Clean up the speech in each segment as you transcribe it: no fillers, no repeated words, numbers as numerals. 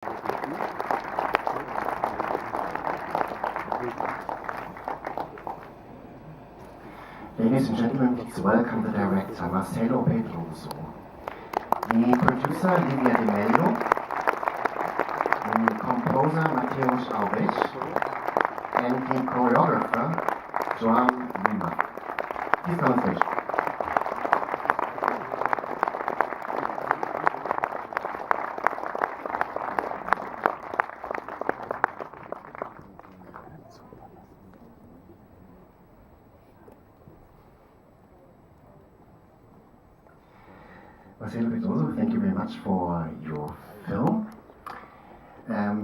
Ladies and gentlemen, please welcome the director, Marcelo Pedroso, the producer, Livia de Mello, the composer, Mateus Alves, and the choreographer, Joan Lima. Please come on stage. Marcelo Pedroso, thank you very much for your film.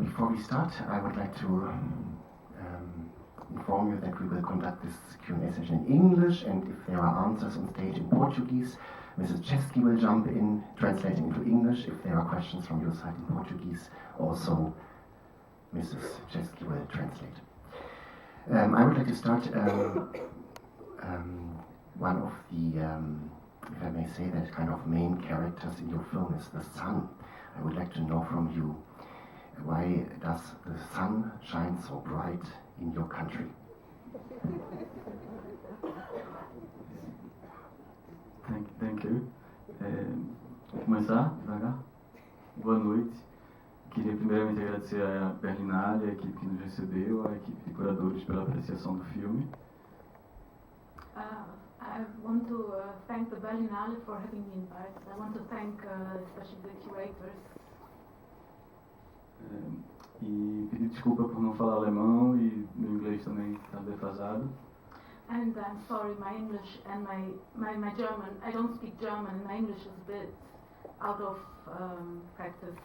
Before we start, I would like to inform you that we will conduct this Q&A session in English, and if there are answers on stage in Portuguese, Mrs. Chesky will jump in, translating into English. If there are questions from your side in Portuguese, also Mrs. Chesky will translate. I would like to start one of the if I may say that, kind of main characters in your film is the sun. I would like to know from you, why does the sun shine so bright in your country? Thank you. Vou começar devagar. Boa noite. Queria primeiramente agradecer a Berlinale, a equipe que nos recebeu, a equipe de curadores pela apreciação do filme. I want to thank the Berlinale for having me invited. I want to thank especially the curators. E pedir desculpa por não falar alemão e meu inglês também está defasado. And I'm sorry, my English and my German, I don't speak German, and my English is a bit out of practice.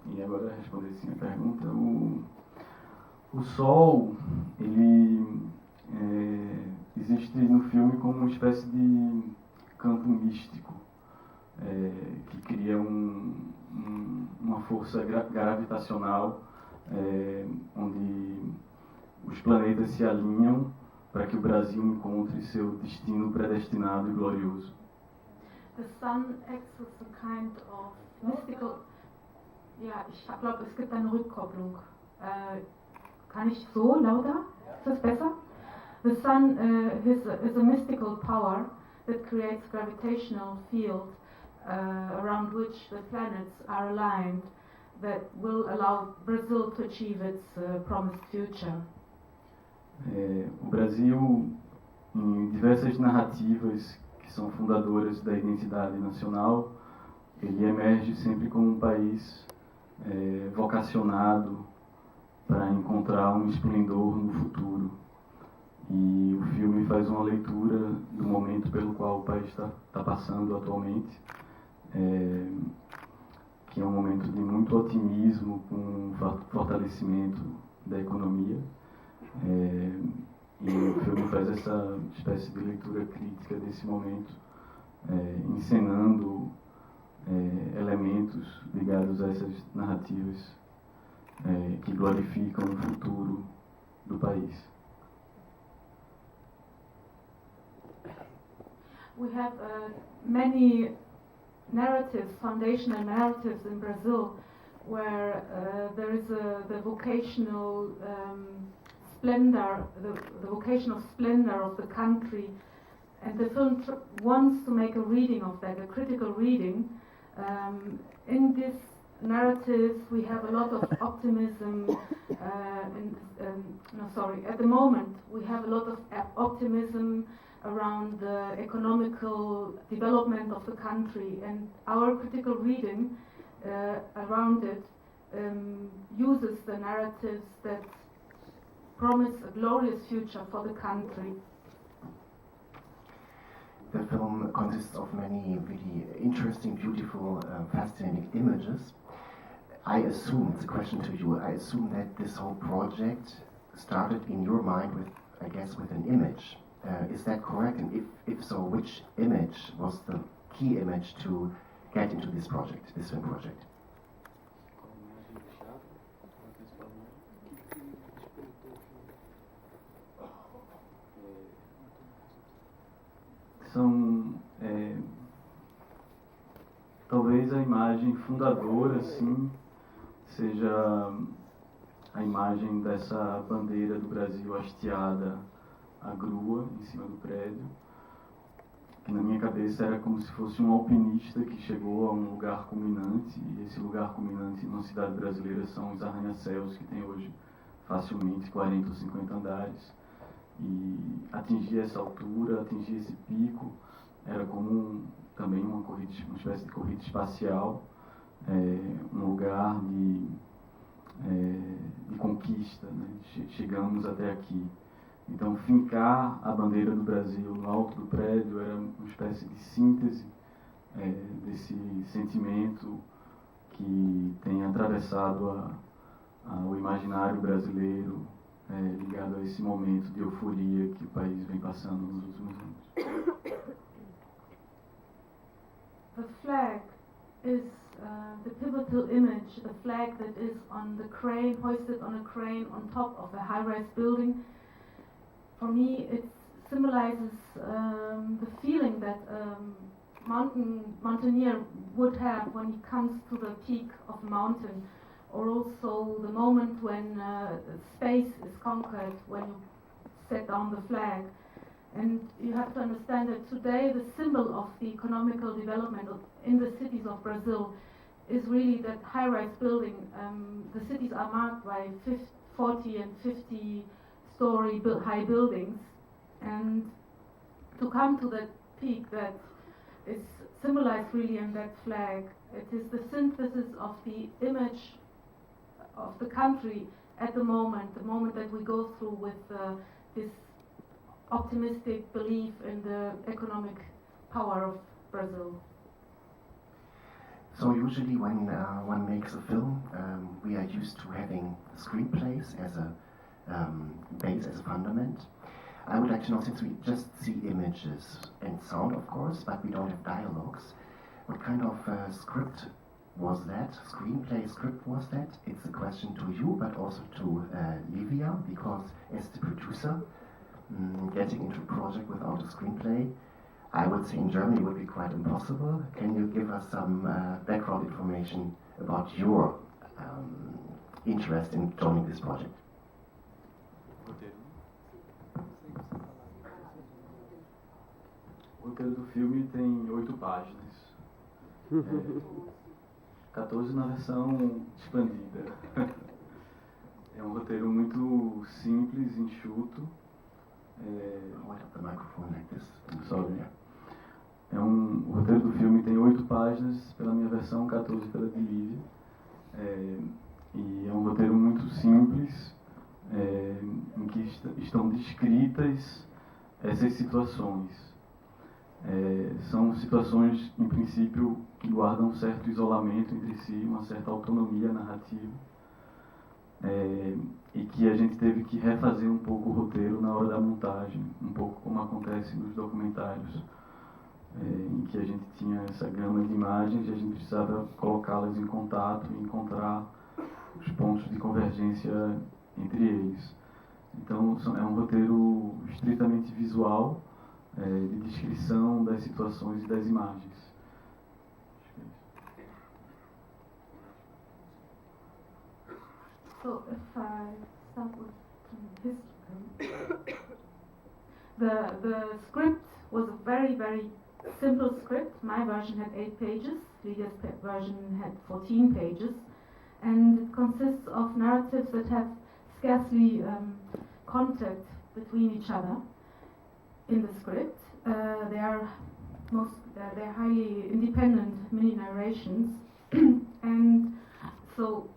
E agora, responder sim a pergunta, o sol, ele existe no filme como uma espécie de campo místico, que cria uma força gravitacional, onde os planetas se alinham para que o Brasil encontre seu destino predestinado e glorioso. The sun acts as a kind of mystical. Ja, ich glaube, es gibt eine Rückkopplung. Kann ich so lauter? Ist das besser? The sun is a mystical power that creates gravitational field around which the planets are aligned, that will allow Brazil to achieve its promised future. O Brasil, em diversas narrativas que são fundadoras da identidade nacional, ele emerge sempre como um país vocacionado para encontrar um esplendor no futuro. E o filme faz uma leitura do momento pelo qual o país está passando atualmente, que é um momento de muito otimismo, com fortalecimento da economia. E o filme faz essa espécie de leitura crítica desse momento, encenando elementos ligados a essas narrativas que glorificam o futuro do país. We have many narratives, foundational narratives in Brazil, where there is the vocational splendor, the vocational splendor of the country, and the film wants to make a reading of that, a critical reading. In this narrative, we have a lot of optimism. At the moment, we have a lot of optimism around the economical development of the country, and our critical reading around it uses the narratives that promise a glorious future for the country. The film consists of many really interesting, beautiful, fascinating images. I assume, it's a question to you, I assume that this whole project started in your mind with, I guess, with an image. Is that correct? And if so, which image was the key image to get into this project, this film project? Talvez talvez a imagem fundadora, assim, seja a imagem dessa bandeira do Brasil hasteada à grua em cima do prédio, que na minha cabeça era como se fosse um alpinista que chegou a um lugar culminante, e esse lugar culminante numa cidade brasileira são os arranha-céus que tem hoje facilmente 40 ou 50 andares, e atingir essa altura, atingir esse pico, era como também uma espécie de corrida espacial, um lugar de conquista, né? Chegamos até aqui. Então, fincar a bandeira do Brasil no alto do prédio era uma espécie de síntese desse sentimento que tem atravessado o imaginário brasileiro, ligado a esse momento de euforia que o país vem passando nos últimos anos. The flag is the pivotal image, the flag that is on the crane, hoisted on a crane on top of a high-rise building. For me, it symbolizes the feeling that mountaineer would have when he comes to the peak of a mountain, or also the moment when space is conquered, when you set down the flag. And you have to understand that today the symbol of the economical development in the cities of Brazil is really that high-rise building. The cities are marked by 40 and 50-story high buildings, and to come to that peak that is symbolized really in that flag, it is the synthesis of the image of the country at the moment that we go through with this optimistic belief in the economic power of Brazil. So usually when one makes a film, we are used to having screenplays as a base, as a fundament. I would like to know, since we just see images and sound, of course, but we don't have dialogues, what kind of script was that? Screenplay script was that? It's a question to you, but also to Livia, because as the producer, getting into a project without a screenplay, I would say in Germany would be quite impossible. Can you give us some background information about your interest in joining this project? O roteiro do filme tem 8 páginas. 14 na versão expandida. É um roteiro muito simples, enxuto. O roteiro do filme tem 8 páginas pela minha versão, 14 pela de Lívia. E é um roteiro muito simples, em que estão descritas essas situações. São situações, em princípio, que guardam um certo isolamento entre si, uma certa autonomia narrativa, e que a gente teve que refazer um pouco o roteiro na hora da montagem, um pouco como acontece nos documentários, em que a gente tinha essa gama de imagens e a gente precisava colocá-las em contato e encontrar os pontos de convergência entre eles. Então, é um roteiro estritamente visual, de descrição das situações e das imagens. So if I start with history, the script was a very, very simple script. My version had 8 pages, Lydia's version had 14 pages, and it consists of narratives that have scarcely contact between each other. In the script, they're highly independent mini narrations, and so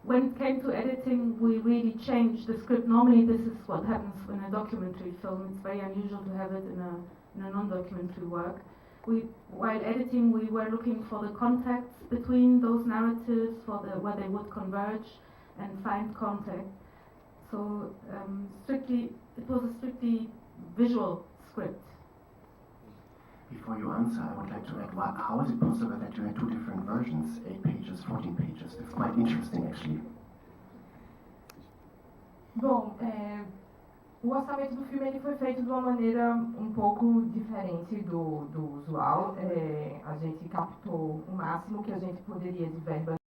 when it came to editing, we really changed the script. Normally, this is what happens in a documentary film. It's very unusual to have it in a non-documentary work. While editing, we were looking for the contacts between those narratives, where they would converge and find contact. So it was a strictly visual script. Before you answer, I would like to add, how is it possible that you had 2 different versions, 8 pages, 14 pages? It's quite interesting, actually. Bom, O orçamento do filme ele foi feito de uma maneira um pouco diferente do usual. A gente captou o máximo que a gente poderia de verba